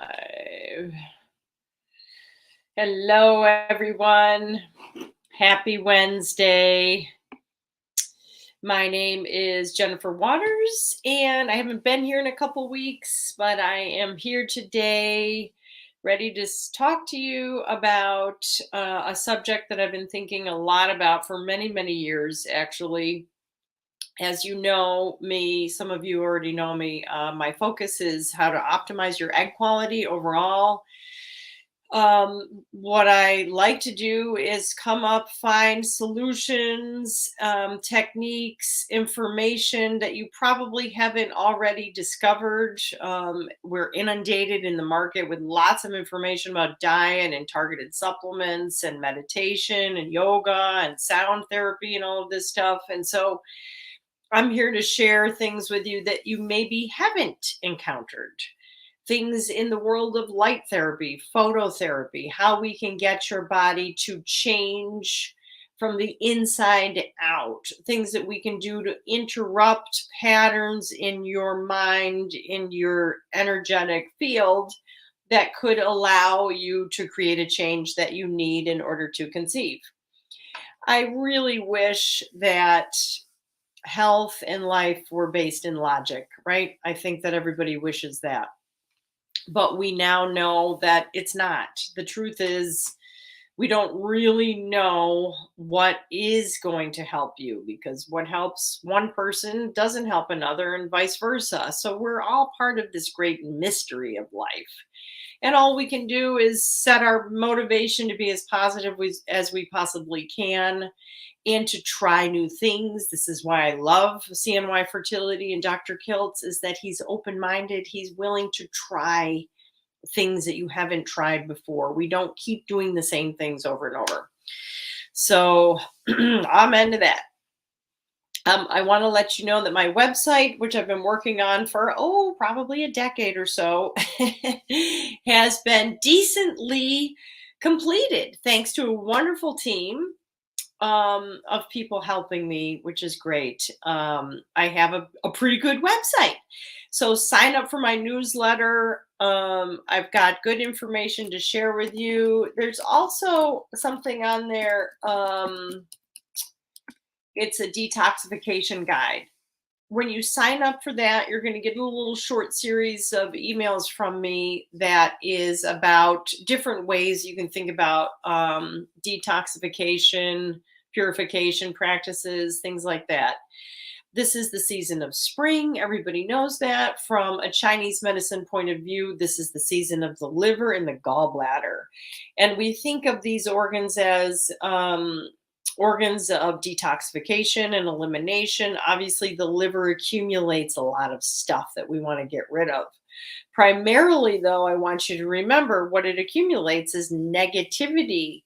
Live. Hello, everyone. Happy Wednesday. My name is Jennifer Waters, and I haven't been here in a couple weeks, but I am here today, ready to talk to you about a subject that I've been thinking a lot about for many, many years, actually. As you know me, some of you already know me. My focus is how to optimize your egg quality overall. What I like to do is find solutions, techniques, information that you probably haven't already discovered. We're inundated in the market with lots of information about diet and targeted supplements and meditation and yoga and sound therapy and all of this stuff. And so I'm here to share things with you that you maybe haven't encountered. Things in the world of light therapy, phototherapy, how we can get your body to change from the inside out, things that we can do to interrupt patterns in your mind, in your energetic field that could allow you to create a change that you need in order to conceive. I really wish that health and life were based in logic, right? I think that everybody wishes that. But we now know that it's not. The truth is, we don't really know what is going to help you because what helps one person doesn't help another, and vice versa. So we're all part of this great mystery of life. And all we can do is set our motivation to be as positive as we possibly can and to try new things. This is why I love CNY Fertility and Dr. Kiltz, is that he's open-minded. He's willing to try things that you haven't tried before. We don't keep doing the same things over and over. So I'm into that. I want to let you know that my website, which I've been working on for, probably a decade or so, has been decently completed thanks to a wonderful team of people helping me, which is great. I have a pretty good website. So sign up for my newsletter. I've got good information to share with you. There's also something on there. It's a detoxification guide. When you sign up for that, you're going to get a little short series of emails from me that is about different ways you can think about detoxification, purification practices, things like that. This is the season of spring. Everybody knows that. From a Chinese medicine point of view, this is the season of the liver and the gallbladder. And we think of these organs as organs of detoxification and elimination. Obviously, the liver accumulates a lot of stuff that we want to get rid of. Primarily, though, I want you to remember what it accumulates is negativity,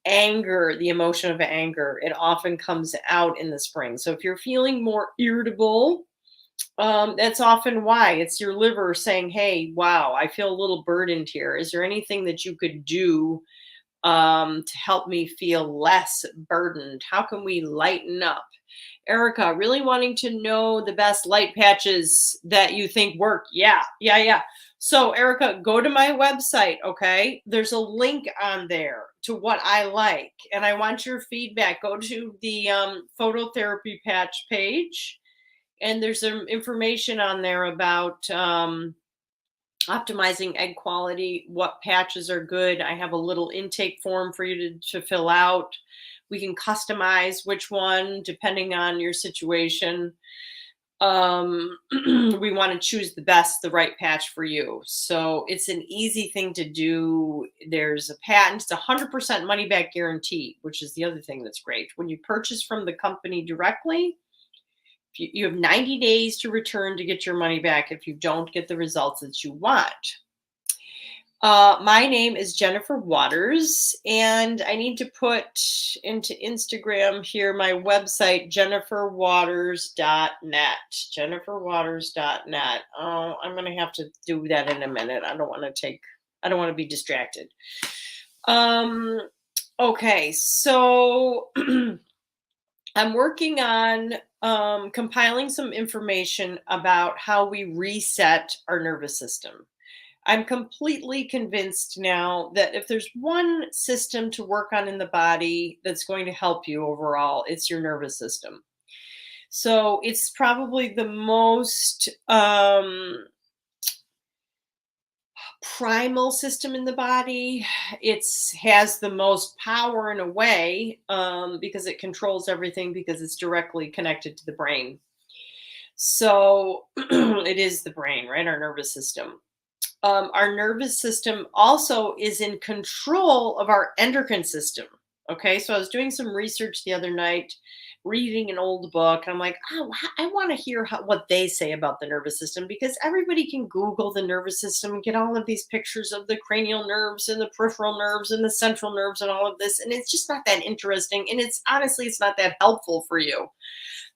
anger, the emotion of anger. It often comes out in the spring. So if you're feeling more irritable, that's often why. It's your liver saying, hey, wow, I feel a little burdened here. Is there anything that you could do to help me feel less burdened? How can we lighten up? Erica, really wanting to know the best light patches that you think work. Yeah. So, Erica, go to my website, okay? There's a link on there to what I like, and I want your feedback. Go to the phototherapy patch page, and there's some information on there about optimizing egg quality, what patches are good. I have a little intake form for you to fill out. We can customize which one depending on your situation. We want to choose the right patch for you. So it's an easy thing to do. There's a patent. It's 100% money back guarantee, which is the other thing that's great. When you purchase from the company directly, you have 90 days to return to get your money back if you don't get the results that you want. My name is Jennifer Waters, and I need to put into Instagram here my website, jenniferwaters.net. Jenniferwaters.net. Oh, I'm going to have to do that in a minute. I don't want to be distracted. Okay, so I'm working on compiling some information about how we reset our nervous system. I'm completely convinced now that if there's one system to work on in the body that's going to help you overall, it's your nervous system. So it's probably the most primal system in the body. It's has the most power in a way, because it controls everything because it's directly connected to the brain. So it is the brain, right? Our nervous system. Our nervous system also is in control of our endocrine system. Okay, so I was doing some research the other night, reading an old book, and I'm like, oh, I want to hear what they say about the nervous system because everybody can Google the nervous system and get all of these pictures of the cranial nerves and the peripheral nerves and the central nerves and all of this, and it's just not that interesting. And it's honestly, it's not that helpful for you.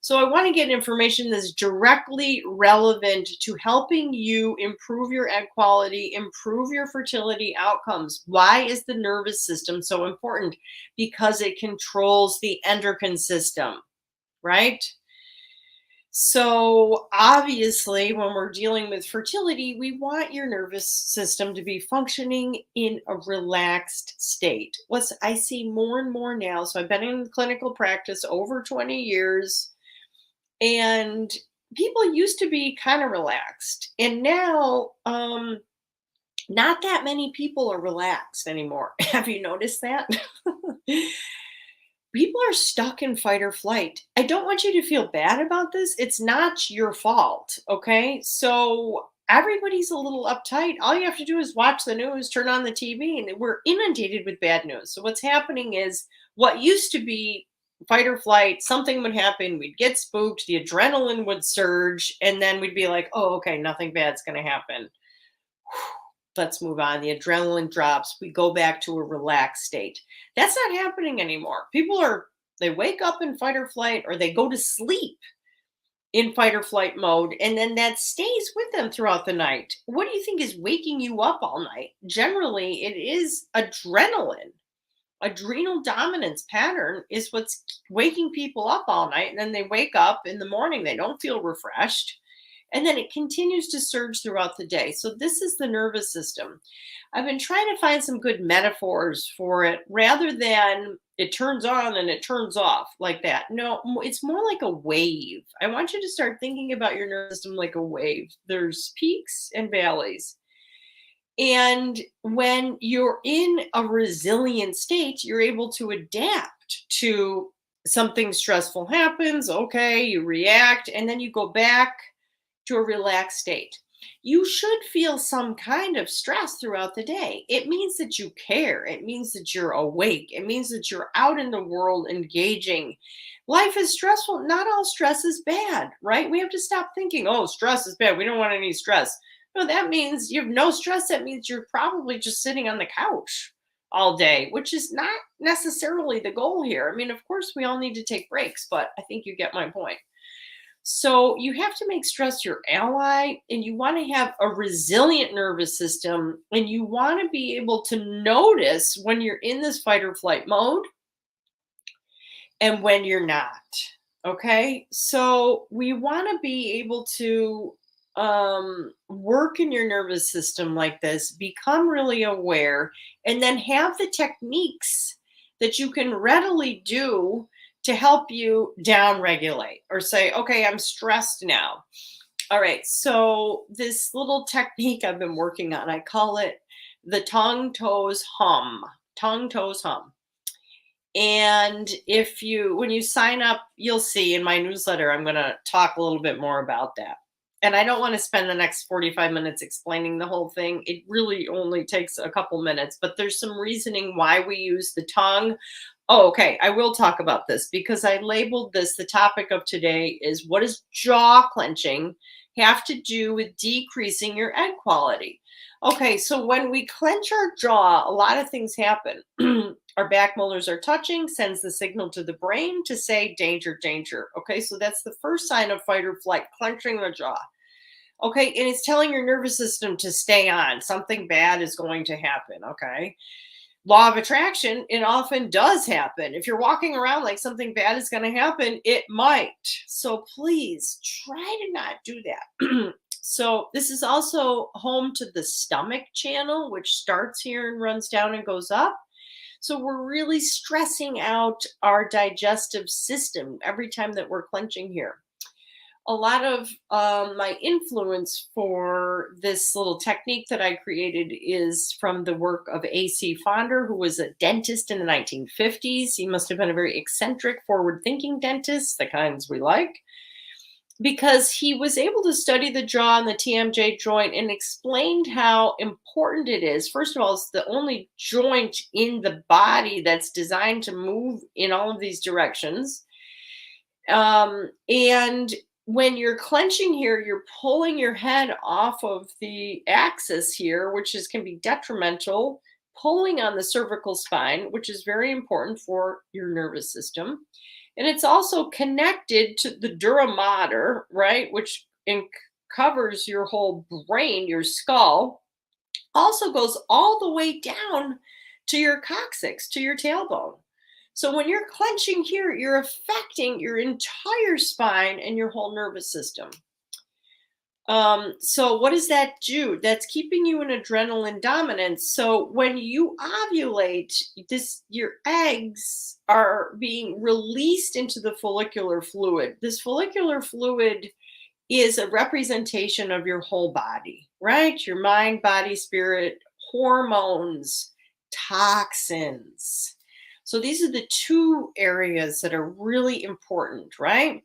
So I want to get information that's directly relevant to helping you improve your egg quality, improve your fertility outcomes. Why is the nervous system so important? Because it controls the endocrine system, right? So obviously, when we're dealing with fertility, we want your nervous system to be functioning in a relaxed state. What I see more and more now, so I've been in clinical practice over 20 years, and people used to be kind of relaxed, and now not that many people are relaxed anymore. Have you noticed that? People are stuck in fight or flight. I don't want you to feel bad about this. It's not your fault, okay? So everybody's a little uptight. All you have to do is watch the news, turn on the TV, and we're inundated with bad news. So what's happening is what used to be fight or flight, something would happen, we'd get spooked, the adrenaline would surge, and then we'd be like, "Oh, okay, nothing bad's going to happen. Let's move on." The adrenaline drops. We go back to a relaxed state. That's not happening anymore. They wake up in fight or flight, or they go to sleep in fight or flight mode, and then that stays with them throughout the night. What do you think is waking you up all night? Generally, it is adrenaline. Adrenal dominance pattern is what's waking people up all night, and then they wake up in the morning, they don't feel refreshed, and then it continues to surge throughout the day. So this is the nervous system. I've been trying to find some good metaphors for it rather than it turns on and it turns off like that. No, it's more like a wave. I want you to start thinking about your nervous system like a wave. There's peaks and valleys. And when you're in a resilient state, you're able to adapt to something stressful happens. Okay, you react, and then you go back to a relaxed state. You should feel some kind of stress throughout the day. It means that you care. It means that you're awake. It means that you're out in the world engaging. Life is stressful. Not all stress is bad, right? We have to stop thinking, oh, stress is bad. We don't want any stress. No, that means you have no stress. That means you're probably just sitting on the couch all day, which is not necessarily the goal here. I mean, of course, we all need to take breaks, but I think you get my point. So you have to make stress your ally, and you want to have a resilient nervous system, and you want to be able to notice when you're in this fight or flight mode and when you're not. Okay. So we want to be able to work in your nervous system like this, become really aware, and then have the techniques that you can readily do to help you down regulate or say, okay, I'm stressed now. All right. So this little technique I've been working on, I call it the tongue toes hum. Tongue toes hum. And when you sign up, you'll see in my newsletter, I'm going to talk a little bit more about that. And I don't want to spend the next 45 minutes explaining the whole thing. It really only takes a couple minutes, but there's some reasoning why we use the tongue. Oh, okay. I will talk about this because I labeled this, the topic of today is, what does jaw clenching have to do with decreasing your egg quality? Okay, so when we clench our jaw, a lot of things happen. Our back molars are touching, sends the signal to the brain to say danger, danger. Okay, so that's the first sign of fight or flight, clenching the jaw. Okay, and it's telling your nervous system to stay on. Something bad is going to happen. Okay. Law of attraction, it often does happen. If you're walking around like something bad is going to happen, it might. So please try to not do that. So this is also home to the stomach channel, which starts here and runs down and goes up. So we're really stressing out our digestive system every time that we're clenching here. A lot of my influence for this little technique that I created is from the work of A.C. Fonder, who was a dentist in the 1950s. He must have been a very eccentric, forward thinking dentist, the kinds we like, because he was able to study the jaw and the TMJ joint and explained how important it is. First of all, it's the only joint in the body that's designed to move in all of these directions. And when you're clenching here, you're pulling your head off of the axis here, which is can be detrimental, pulling on the cervical spine, which is very important for your nervous system. And it's also connected to the dura mater, right, which covers your whole brain, your skull, also goes all the way down to your coccyx, to your tailbone. So when you're clenching here, you're affecting your entire spine and your whole nervous system. So what does that do? That's keeping you in adrenaline dominance. So when you ovulate, your eggs are being released into the follicular fluid. This follicular fluid is a representation of your whole body, right? Your mind, body, spirit, hormones, toxins. So these are the two areas that are really important, right?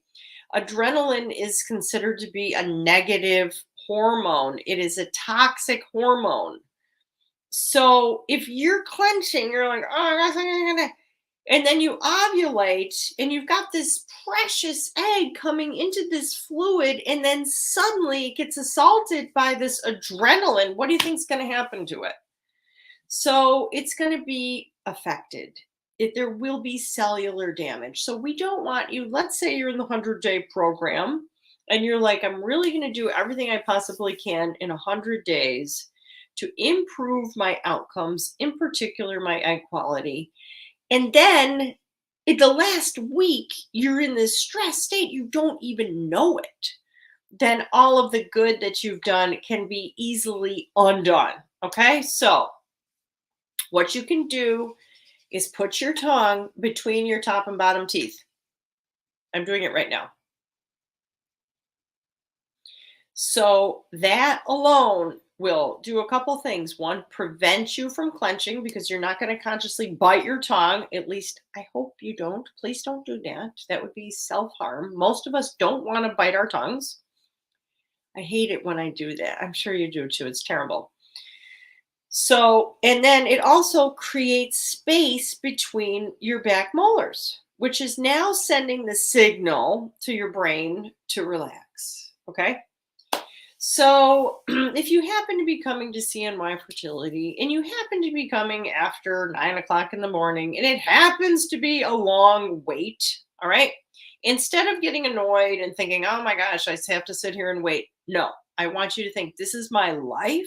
Adrenaline is considered to be a negative hormone. It is a toxic hormone. So if you're clenching, you're like, oh, and then you ovulate and you've got this precious egg coming into this fluid, and then suddenly it gets assaulted by this adrenaline. What do you think is going to happen to it? So it's going to be affected. There will be cellular damage. So we don't want you, let's say you're in the 100-day program and you're like, I'm really going to do everything I possibly can in 100 days to improve my outcomes, in particular my egg quality. And then in the last week, you're in this stress state, you don't even know it. Then all of the good that you've done can be easily undone. Okay. So what you can do is put your tongue between your top and bottom teeth. I'm doing it right now. So that alone will do a couple things. One, prevent you from clenching because you're not going to consciously bite your tongue. At least I hope you don't. Please don't do that. That would be self-harm. Most of us don't want to bite our tongues. I hate it when I do that. I'm sure you do too. It's terrible. So, and then it also creates space between your back molars, which is now sending the signal to your brain to relax. Okay. So, if you happen to be coming to CNY Fertility and you happen to be coming after 9 o'clock in the morning and it happens to be a long wait, all right, instead of getting annoyed and thinking, oh my gosh, I just have to sit here and wait. No, I want you to think this is my life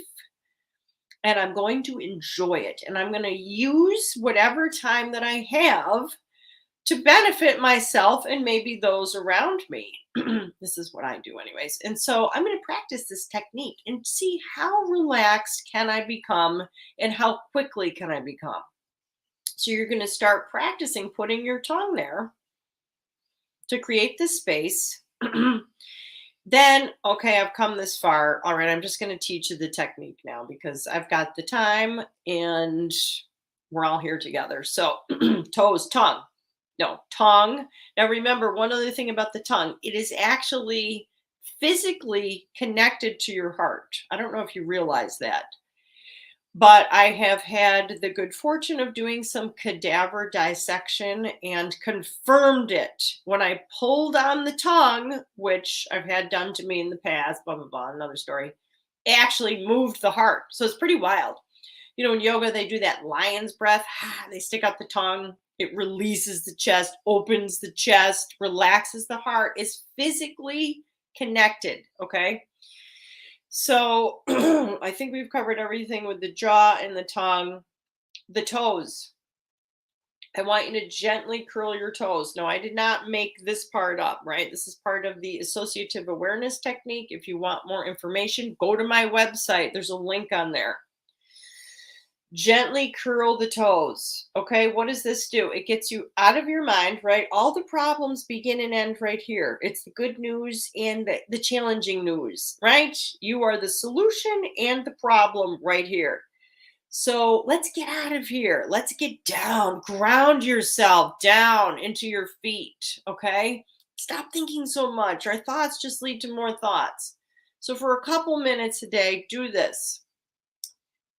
and I'm going to enjoy it. And I'm going to use whatever time that I have to benefit myself and maybe those around me. This is what I do, anyways. And so I'm going to practice this technique and see how relaxed can I become and how quickly can I become. So you're going to start practicing putting your tongue there to create this space. Then, okay, I've come this far. All right, I'm just going to teach you the technique now because I've got the time and we're all here together. So toes, tongue. No, tongue. Now remember, one other thing about the tongue, it is actually physically connected to your heart. I don't know if you realize that. But I have had the good fortune of doing some cadaver dissection and confirmed it when I pulled on the tongue, which I've had done to me in the past, blah, blah, blah, another story, actually moved the heart. So it's pretty wild. You know, in yoga, they do that lion's breath. They stick out the tongue. It releases the chest, opens the chest, relaxes the heart. It's physically connected. Okay. So I think we've covered everything with the jaw and the tongue, the toes. I want you to gently curl your toes. No, I did not make this part up, right? This is part of the associative awareness technique. If you want more information, go to my website. There's a link on there. Gently curl the toes. Okay, what does this do? It gets you out of your mind, right? All the problems begin and end right here. It's the good news and the challenging news, right? You are the solution and the problem right here. So let's get out of here. Let's get down. Ground yourself down into your feet. Okay. Stop thinking so much. Our thoughts just lead to more thoughts. So for a couple minutes a day, do this.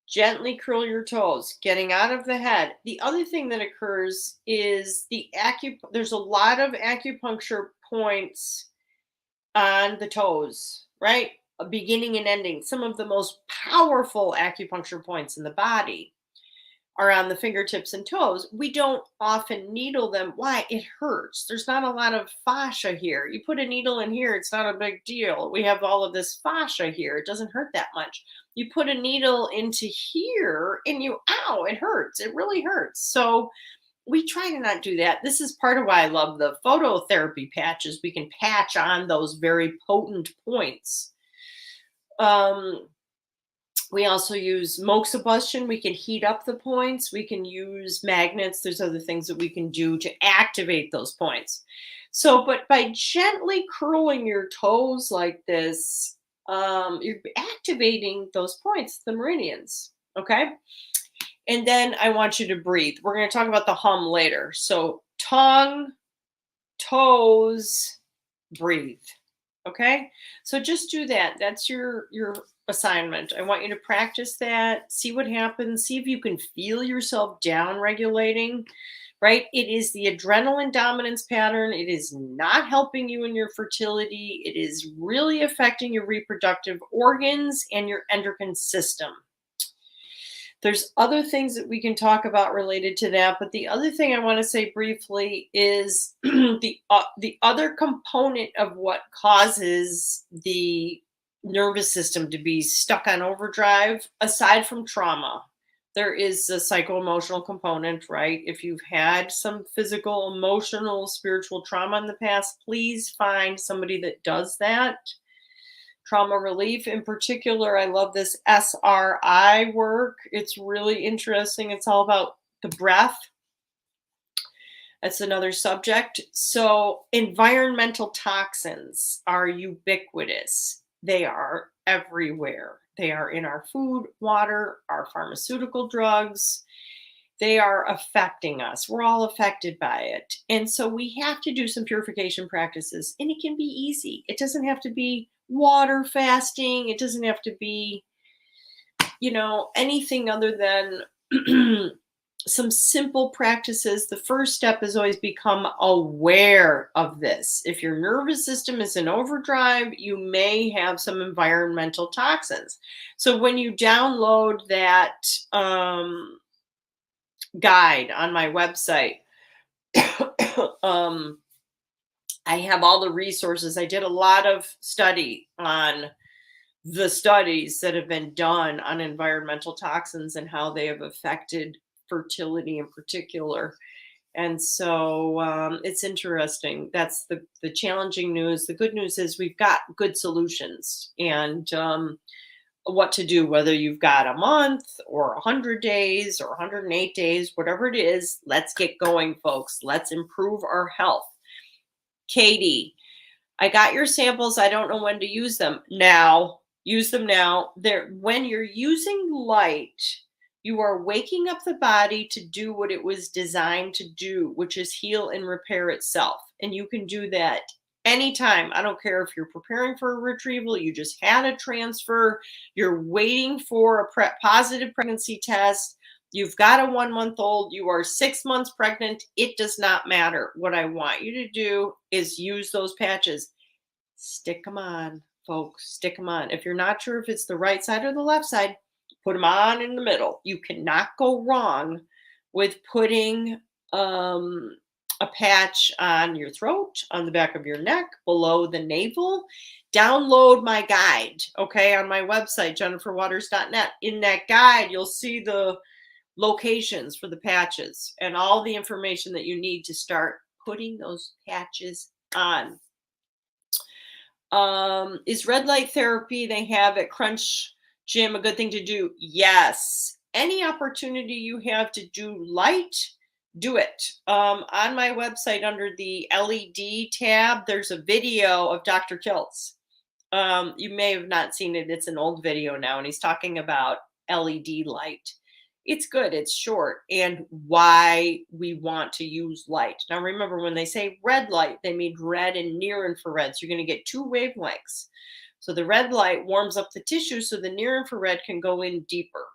Gently curl your toes, getting out of the head. The other thing that occurs is there's a lot of acupuncture points on the toes, right? A beginning and ending. Some of the most powerful acupuncture points in the body are on the fingertips and toes. We don't often needle them. Why? It hurts. There's not a lot of fascia here. You put a needle in here, it's not a big deal. We have all of this fascia here. It doesn't hurt that much. You put a needle into here and ow, it hurts. It really hurts. So we try to not do that. This is part of why I love the phototherapy patches. We can patch on those very potent points. We also use moxibustion. We can heat up the points. We can use magnets. There's other things that we can do to activate those points. So, but by gently curling your toes like this, you're activating those points, the meridians. Okay. And then I want you to breathe. We're going to talk about the hum later. So, tongue, toes, breathe. Okay. So just do that. That's your assignment. I want you to practice that, see what happens, see if you can feel yourself down regulating, right? It is the adrenaline dominance pattern. It is not helping you in your fertility. It is really affecting your reproductive organs and your endocrine system. There's other things that we can talk about related to that, but the other thing I want to say briefly is the other component of what causes the nervous system to be stuck on overdrive, aside from trauma. There is a psycho-emotional component, right? If you've had some physical, emotional, spiritual trauma in the past, please find somebody that does that. Trauma relief in particular, I love this SRI work. It's really interesting. It's all about the breath. That's another subject. So environmental toxins are ubiquitous. They are everywhere. They are in our food, water, our pharmaceutical drugs. They are affecting us. We're all affected by it. And so we have to do some purification practices, and it can be easy. It doesn't have to be water fasting. It doesn't have to be, anything other than some simple practices. The first step is always become aware of this. If your nervous system is in overdrive, you may have some environmental toxins. So when you download that guide on my website, I have all the resources. I did a lot of study on the studies that have been done on environmental toxins and how they have affected fertility in particular. And so it's interesting. That's the challenging news. The good news is we've got good solutions, and what to do, whether you've got a month or 100 days or 108 days, whatever it is. Let's get going, folks. Let's improve our health. Katie, I got your samples. I don't know when to use them. Now, use them now. When you're using light, you are waking up the body to do what it was designed to do, which is heal and repair itself. And you can do that anytime. I don't care if you're preparing for a retrieval, you just had a transfer, you're waiting for a positive pregnancy test, you've got a 1-month-old, you are 6 months pregnant. It does not matter. What I want you to do is use those patches. Stick them on, folks. Stick them on. If you're not sure if it's the right side or the left side, put them on in the middle. You cannot go wrong with putting a patch on your throat, on the back of your neck, below the navel. Download my guide, okay, on my website, jenniferwaters.net. In that guide, you'll see the locations for the patches and all the information that you need to start putting those patches on. Is red light therapy they have at Crunch Gym a good thing to do? Yes. Any opportunity you have to do light, do it. On my website under the LED tab, there's a video of Dr. Kiltz. You may have not seen it. It's an old video now, and he's talking about LED light. It's good, it's short, and why we want to use light. Now, remember, when they say red light, they mean red and near infrared. So you're going to get two wavelengths. So the red light warms up the tissue, so the near infrared can go in deeper.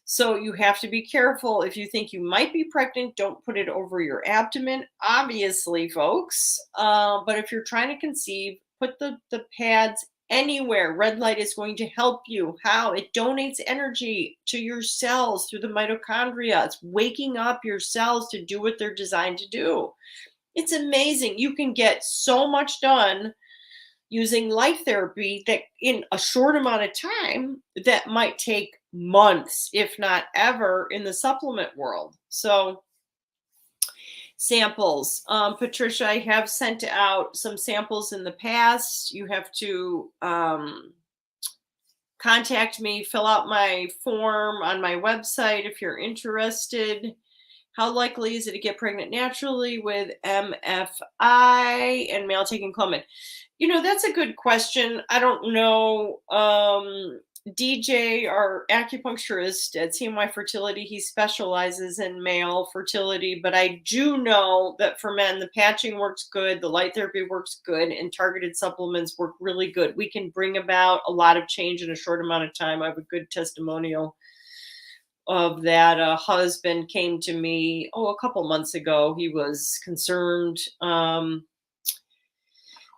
So you have to be careful. If you think you might be pregnant, don't put it over your abdomen, obviously, folks. But if you're trying to conceive, put the pads anywhere. Red light is going to help you. How? It donates energy to your cells through the mitochondria. It's waking up your cells to do what they're designed to do. It's amazing. You can get so much done using light therapy that in a short amount of time that might take months, if not ever, in the supplement world. So samples. Patricia, I have sent out some samples in the past. You have to contact me, fill out my form on my website if you're interested. How likely is it to get pregnant naturally with MFI and male taking Clomid? You know, that's a good question. I don't know. DJ, our acupuncturist at CMY Fertility, he specializes in male fertility, but I do know that for men, the patching works good, the light therapy works good, and targeted supplements work really good. We can bring about a lot of change in a short amount of time. I have a good testimonial of that. A husband came to me, a couple months ago. He was concerned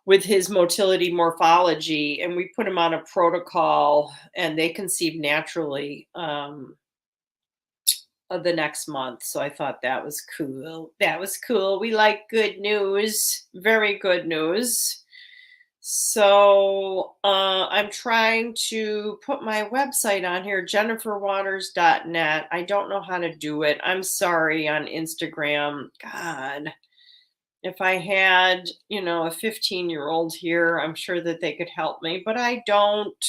with his motility morphology, and we put him on a protocol, and they conceived naturally the next month. So I thought that was cool. That was cool. We like good news, very good news. So I'm trying to put my website on here, jenniferwaters.net. I don't know how to do it. I'm sorry, on Instagram. God. If I had, a 15-year-old here, I'm sure that they could help me, but I don't.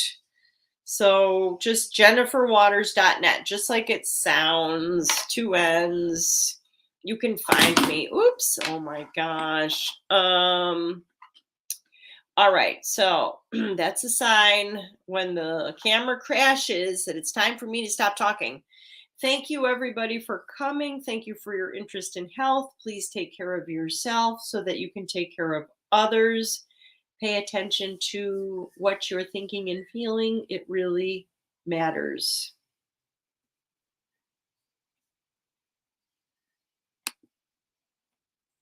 So just jenniferwaters.net, just like it sounds, 2 N's. You can find me. Oops. Oh my gosh. All right. So that's a sign when the camera crashes that it's time for me to stop talking. Thank you, everybody, for coming. Thank you for your interest in health. Please take care of yourself so that you can take care of others. Pay attention to what you're thinking and feeling. It really matters.